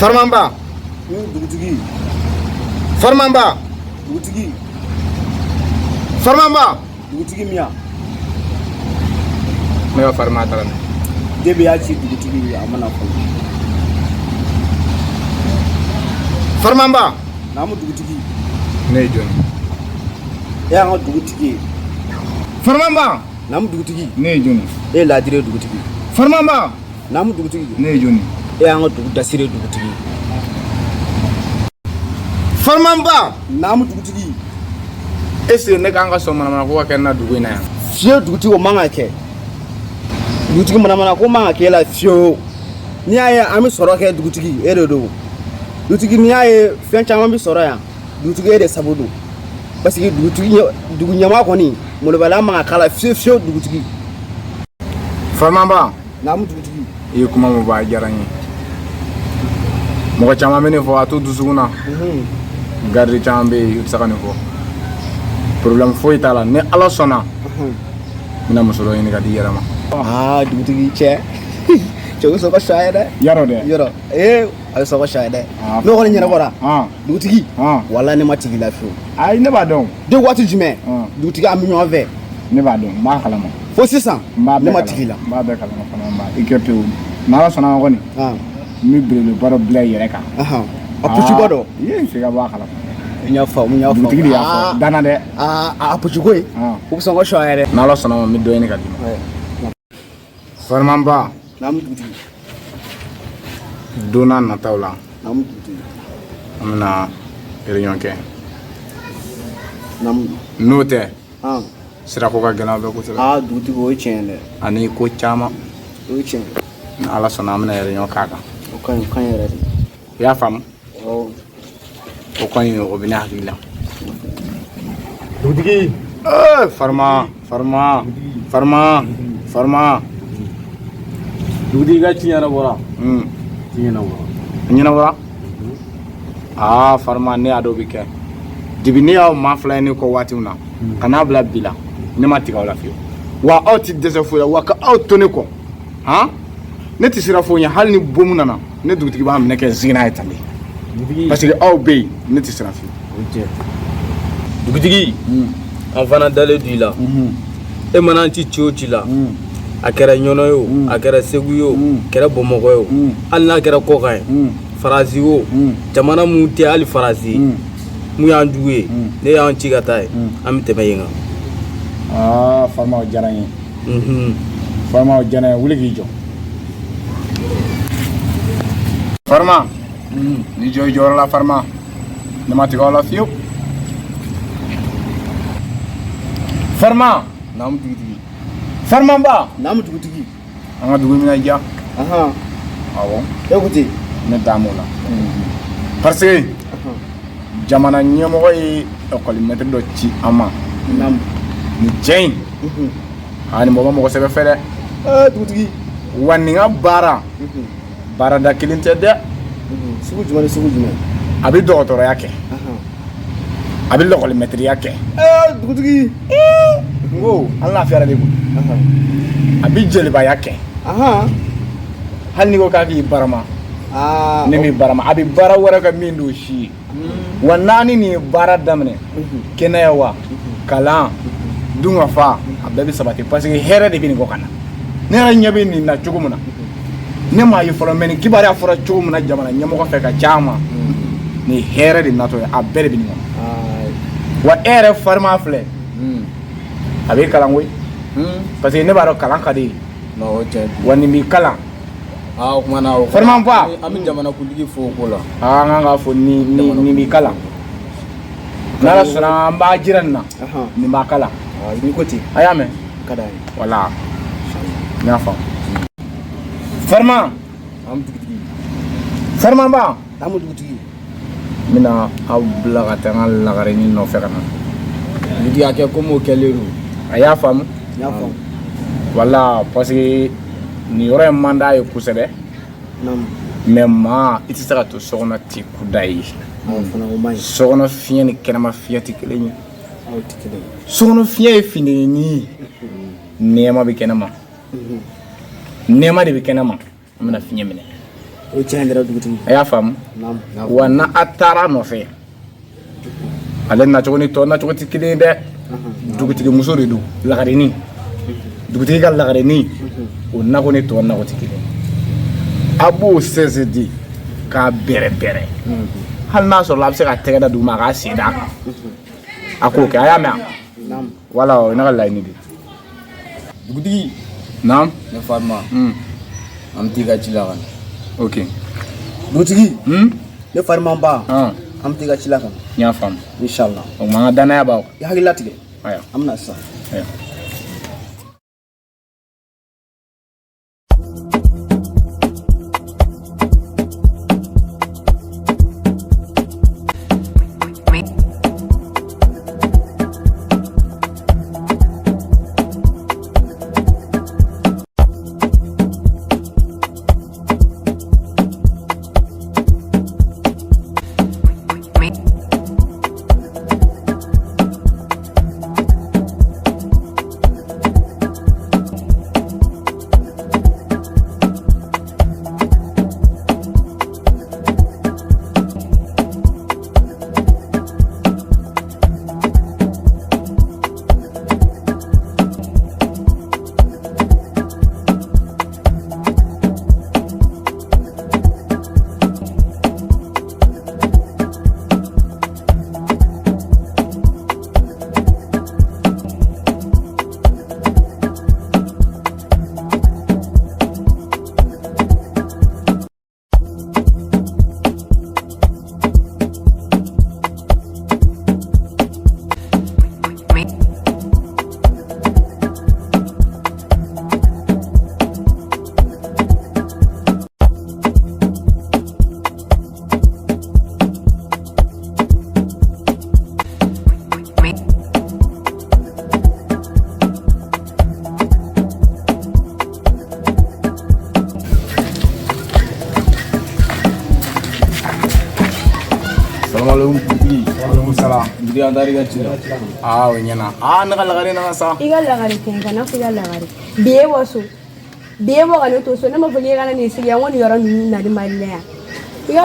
Farmamba. Dougoutigui. Farmamba. Dougoutigui. Farmamba. Dougoutigui mia. Me farma tara. DBH Dougoutigui amana ko. Farmamba. Namu Dougoutigui. Ne joni. Ya ngo Dougoutigui. Farmamba. Namu Dougoutigui. Ne joni. E la dire Dougoutigui. Farmamba. Namu Dougoutigui. Ne joni. E ngo Dougoutasire Dougoutigui. Farmamba. Namu Dougoutigui. Ese ne kanga so mana ko ka na dugu na. Fio Dougoutigui o manga ke. Dougoutigui mana ko manga ke la fio. Ni aye ami soro ke Dougoutigui e do. Dougoutigui ni aye fen chama bi soro ya. Dougoutigui e de sabodo. Parce que Dougoutigui nyama ko ni mo le bala manga kala fio Dougoutigui. Farmamba. Namu Dougoutigui. E kuma mo ba jarani. Mo ka chama mene fo atu dusuguna. Garde chambe yutsaka ne fo. Problem foi tala ne ala sona. Mina musoro ini ka di yarama. Dougoutigui che. Chogo so ko shaida. Yaro de. Yoro. Ay so ko shaida. No ko ni nyana bora. Dougoutigui. Wala ne matigi la fio. Ay ne ba don. De watu jume. Dougoutigui am ñoo ve. Ne ba don ma kala mo. Fo 600. Ne matigi la. Ba be kala mo fana ba. Ikepe na ala sona ko ni. Mi brele baro blay yereka. Apuchugodo. Ye figa ba kala. Nya fa. Dougoutigui ya fa. Dana de. Apuchugoy. Ko so ko shaida. Na ala sona mi do ni ka di. Farmamba. Namu Dougoutigui. Dona na tawla. Namu Dougoutigui. Amna réunion ke. Namu. Note. Sira ko ka gana be ko tala. Dougoutigui o chende. Ani ko chama. O chende. Na ala sona amna réunion kaka. O kan yere. Ya fam. O kan yo bina hakila. Dougoutigui. Farma. Dougoutigui ga tinyana bora. Tinyana bora. Farma ne ado bike. Dibini ya ma fly ni ko wati una. Kana bla bila. Ne ma tiga wala fi. Wa out dese fo wa ka out to ne ko. Ne ti sira fo nya hal ni bomu nana. Ne Dougoutigui ba am ne ke zina etali. Parce que au bay ne ti sira fi. Dougoutigui. En fana dale du la. E mana ti chiochi la. Akera Niono yo, akera Segu yo, akera Bomoko yo. Al na akera Koka. Farazi yo. Jamana mu ti ali farazi. Mu ya nduwe. Ne ya nchi gatai. Am teme yenga. Farma o jarani. Farma o jarani wuli ki jo. Farma. Ni jo la farma. Ne ma ti ko la fiu. Farma. Namu Dougoutigui. Farmamba. Namu Dougoutigui. Anga dugu mina ja. Awo. Écoutez. Ne damu la. Parce que jamana nyamoko yi école maître do ci ama. Namu. Ni jein. Hani mo sebe fere. Dougoutigui. Wani nga bara. Bara da kilinte de. Sugu jumane. Abi docteur yake. Abi l'école maître yake. Dougoutigui. Wo, Allah fiara de bu. Abi jeliba yake. Hani ko ka ki barama. Ne mi barama abi bara wara ka min do shi. Wanani ni bara damne. Kenewa. Kala. Dunga fa. Ababi sabati parce que here de bini ko kana. Ne ra nyabe ni na chugumuna. Ne ma yi foro meni kibara foro chugumuna jamana nyamo ko fe ka chama. Ni here de nato abere bini. Wa ere farma fle. Abi kalan we. Parce que ne baro kalan kadi. No che. Wani mi kalan. Kuma na o. Farman pa. Ami jamana kuligi fo ko la. Nga fo ni mi kalan. Nala sura mba jiranna. Ni ma kalan. Ni koti. Ayame. Kadai. Wala. Nyafa. Farman. Namu Dougoutigui. Farman ba. Namu Dougoutigui. Mina abla ka tanga la garini no fe kana. Dougoutigui ake komo keleru. Aya fam. Nya fam. Wala parce que ni yoro manda e kusebe. Namu. Mais ma iti saka to sogona ti kudai. Fana o mai. Sogona fiye ni kenama fiye ti keleni. Ti keleni. Sogona fiye fini ni. Nema bi kenama. Nema de bi kenama. Amna fiye mine. o chandra dugutigi a y'a faamu wa na a taara nɔfɛ ale nacogo ni tɔ nacogo tɛ kelen ye dɛ dugutigi muso de don lagarenin dugutigi ka lagarenin o nago ni tɔ nago tɛ kelen a b'o sɛnsɛn di k'a bɛrɛ bɛrɛ hali n'a sɔrɔ a bɛ se ka tɛgɛ da dugu ma a k'a sen d'a kan a k'o kɛ a y'a mɛn wala o ye ne ka laɲini de dugutigi naam ne Fatuma an t'i ka ci la kan ok dugutigi ne Fatuma ba an t'i ka ci la kan n y'a faamu inshallah o ma an ka danaya b'aw i hakili latigɛ aya an bɛna sisan aya Waalaikumsalam. Jadi antara kita cina. Ah, wanyana. Ah, nak lagari nama sah. Iga lagari tiang kana iga lagari. Biye wasu. Biye wa kana to so na mafuli kana ni siya woni yoro ni na di malaya. Iga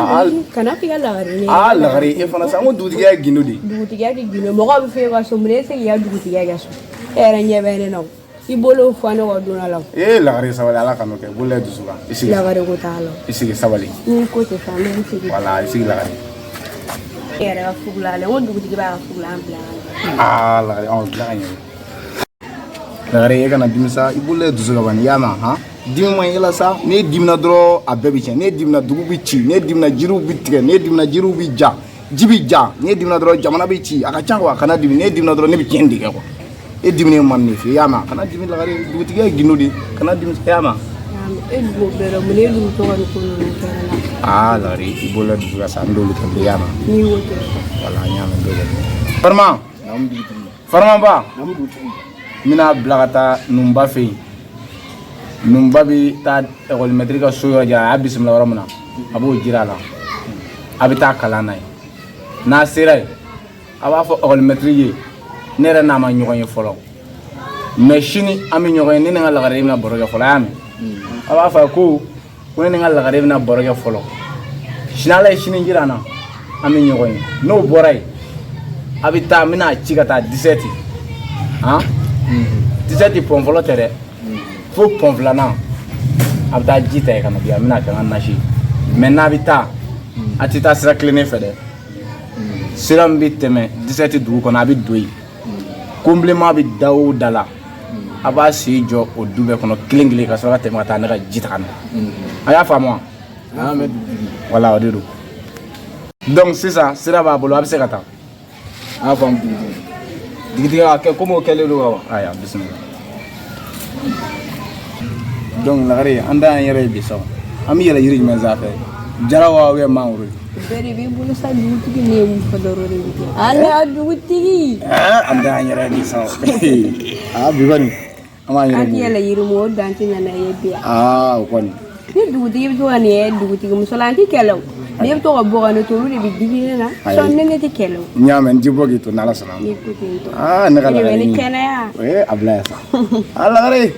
kana iga lagari ni. Ah, lagari. E fana sa mo dugutigi ya gino di. Dugutigi ya gino. Mo ko be fe wasu mure se ya dugutigi ya so. Era nyebene no. Ibolo fano wa duna law. Lagari sabali ala kanu ke. Bulle dusuka. Isi. Lagari ko talo. Isi sabali. Ni ko te fa me isi. Wala, isi lagari. Era fugla le won dugutigi ba fugla am bla. Ah, lagari. Oh, lagari. Lagari e kana dimisa ibulle dusuka bani yama ha. Dimma yela sa ne dimna dro abebi chen ne dimna dugu bi ci ne dimna jiru bi tige ne dimna jiru bi ja jibi ja ne dimna dro jamana bi ci aka changwa kana dimi ne dimna dro ne bi chen dige ko e dimni man ni fi yama kana dimi lagari dugutigi ginudi kana dimi yama e go bero mune du to won ko no kana. Ah, lagari ibulle dusuka sa ndolu ke yama Ni wote. wala nyama ndolu farma farma ba mina blagata numba fe numba bi ta école maîtrise ka so yɔrɔ ja a bisimila yɔrɔ min na a b'o jira a la a bɛ taa kalan na ye n'a sera yen a b'a fɔ école maîtrise ye ne yɛrɛ n'a ma ɲɔgɔn ye fɔlɔ mais sini an bɛ ɲɔgɔn ye ne ni n ka lagare bɛna baro kɛ fɔlɔ a y'a mɛn a b'a fɔ ko ne ni n ka lagare bɛna baro kɛ fɔlɔ sini ala ye sini jira an na an bɛ ɲɔgɔn ye n'o bɔra yen a bɛ taa n bɛna ci ka taa 17 han 17 pɔn fɔlɔ tɛ dɛ fo pɔn filanan a bɛ taa ji ta yen ka na bi a bɛna kɛ n ka nasi mais n'a bɛ taa a tɛ taa sira tilennen fɛ dɛ sira min bɛ tɛmɛ 17 dugu kɔnɔ a bɛ don yen complément bɛ da o da la a b'a sen jɔ o du bɛɛ kɔnɔ kelen kelen ka sɔrɔ ka tɛmɛ ka taa ne ka ji ta ka na a y'a faamu wa wala o de don donc sisan sira b'a bolo a bɛ se ka taa a y'a faamu dugutigi a kɛ komi o kɛlen don ka wa ayiwa bisimila. Donc lagare anda an yɛrɛ bi sa an bɛ yɛlɛ yiri jumɛn sanfɛ jara wa ou mangoro Beri bi bulu sa dugutigi ne mu fadoro de bi ala dugutigi anda an yɛrɛ bi sa ah bi kɔni an b'a yɛrɛ an yɛlɛ yiri mo danti na na ye bi o kɔni ni dugutigi bi to ka ne dugutigi musolan ti kɛlɛ ne bi to ka bɔ ka ne to de bi digi ne na sɔn ne ti kɛlɛ n y'a mɛn n ti bɔ k'i to n'ala sɔnna ni ko ten to ne ka lagare ni kɛnɛya a bila yan sa a lagare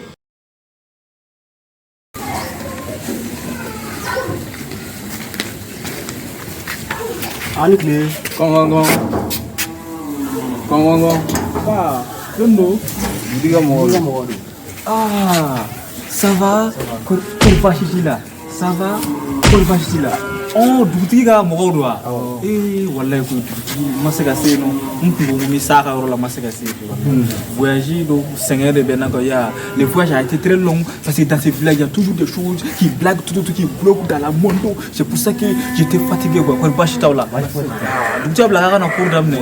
Ani kile. Kongongo. Ah, Dondo. Diga mo. Ah, ça va? Korfashila. Ça va? Korfashila. Oh, Dougoutigui ka mɔgɔw don wa? Wallahi ko Dougoutigui ma se ka se yen nɔ. N kun ko mi s'a ka yɔrɔ la ma se ka se yen. Voyage do sɛgɛn de bɛ na quoi. Le voyage a été très long parce que dans ces villages il y a toujours des choses qui blaguent tout qui bloquent dans la mondo. C'est pour ça que j'étais fatigué quoi. Korfashi taw la. Dougoutigui bila ka na cours daminɛ.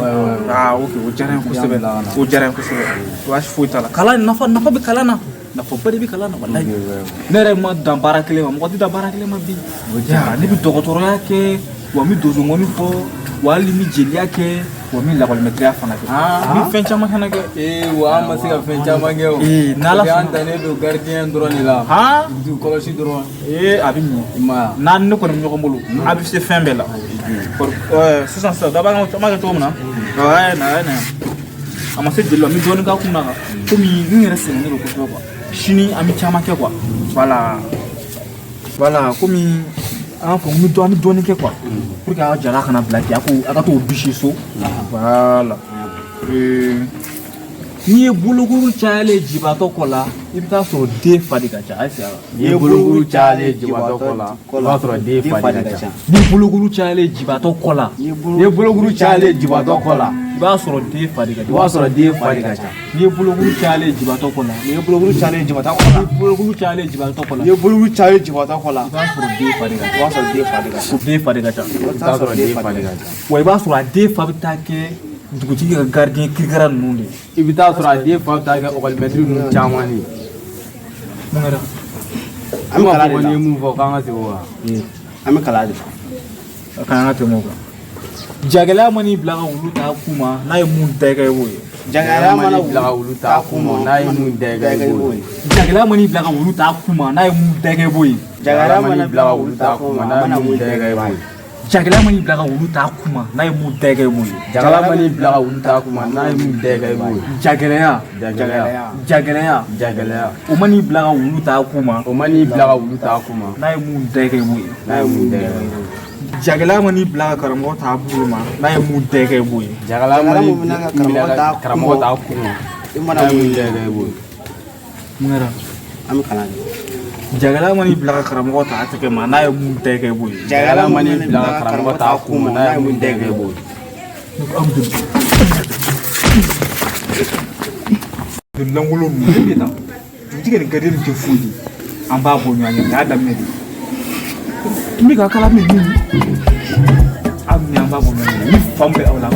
Ah, OK, o diyara n ye kosɛbɛ. O diyara n ye kosɛbɛ. Baasi foyi t'a la. Kalan nafa bɛ kalan na. Nafa ba de bɛ kalan na wallahi. Ne yɛrɛ ma dan baara kelen ma. Mɔgɔ tɛ dan baara kelen ma bi. Ne bɛ dɔgɔtɔrɔya kɛ wa mi dosongɔni fɔ wa hali mi jeliya kɛ wa mi lakɔlimɛtiriya fana kɛ. Mi fɛn caman fana kɛ. Wa an ma se ka fɛn caman kɛ o. N'ala sɔnna. An dannen don gardien dɔrɔn de la. Du kɔlɔsi dɔrɔn. A bɛ ɲɛ. N'a ne kɔni bɛ ɲɔgɔn bolo a bɛ se fɛn bɛɛ la. Sisan daba an b'a kɛ cogo min na. Na a ma se jeli la n bɛ dɔɔnin k'a kun na kan. Komi n yɛrɛ sɛgɛnnen don kosɛbɛ quoi. Sini an bɛ caman kɛ quoi. Voilà komi an fɔ n bɛ dɔɔnin kɛ quoi. Pour que a ka jala kana bila ten a ka t'o bisi so. Voilà. N'i ye bolokuru cayalen jibatɔ kɔ la i bɛ taa sɔrɔ den fa de ka ca ayise ala. N'i ye bolokuru cayalen jibatɔ kɔ la i b'a sɔrɔ den fa de ka ca. Ni bolokuru cayalen jibatɔ kɔ la. N'i ye bolokuru cayalen jibatɔ kɔ la i b'a sɔrɔ den fa de ka ca. i b'a sɔrɔ den fa de ka ca. N'i ye bolokuru cayalen jibatɔ kɔ la. Ni bolokuru cayalen jibatɔ kɔ la. Bolokuru cayalen jibatɔ kɔ la. Ni bolokuru cayalen jibatɔ kɔ la. I b'a sɔrɔ den fa de ka ca. I b'a sɔrɔ den fa de ka ca. Den fa de ka ca. I b'a sɔrɔ den fa de ka ca. Wa i b'a sɔrɔ a den fa bɛ taa kɛ dugutigi ka gardien kirikara ninnu de. I bɛ taa sɔrɔ a den fa bɛ taa kɛ ɔkɔlimɛtiri ninnu caman de. Mun kɛra? An bɛ kalan de la. N'i ye mun fɔ k'an ka segin o kan. An bɛ kalan de la. K'an ka tɛmɛ o kan. Jagɛlɛya man'i bila ka wulu ta kun ma n'a ye mun da i kan i b'o ye. Jagɛlɛya mana bila ka wulu ta kun ma n'a ye mun da i kan i b'o ye. Jagɛlɛya man'i bila ka wulu ta kun ma n'a ye mun da i kan i b'o ye. Jagɛlɛya mana bila ka wulu ta kun ma n'a ye mun da i kan i b'o ye. Jagɛlɛya man'i bila ka wulu ta kun ma n'a ye mun da i kan i b'o ye. Jagɛlɛya man'i bila ka wulu ta kun ma n'a ye mun da i kan i b'o ye. Jagɛlɛya o man'i bila ka wulu ta kun ma. O man'i bila ka wulu ta kun ma n'a ye mun da i kan i b'o ye. n'a ye mun da i kan i b'o ye. Jagɛlɛya man'i bila ka karamɔgɔ ta bolo ma n'a ye mun da i kan i b'o ye. Jagɛlɛya man'i bila ka karamɔgɔ ta kun ma n'a ye mun da i kan i b'o ye. Mun kɛra? An bɛ kalan de la. Jagɛlɛya man'i bila ka karamɔgɔ ta tɛgɛ ma n'a ye mun da i kan i b'o ye. Jagɛlɛya man'i bila ka karamɔgɔ ta kun ma n'a ye mun da i kan i b'o ye. Langolo ninnu bɛ tan dugutigi ni gardien tɛ foyi ye an b'a bɔ ɲɔgɔn ye y'a daminɛ de n bɛ ka kala min an b'a bɔ ɲɔgɔn ye ni fan bɛ aw la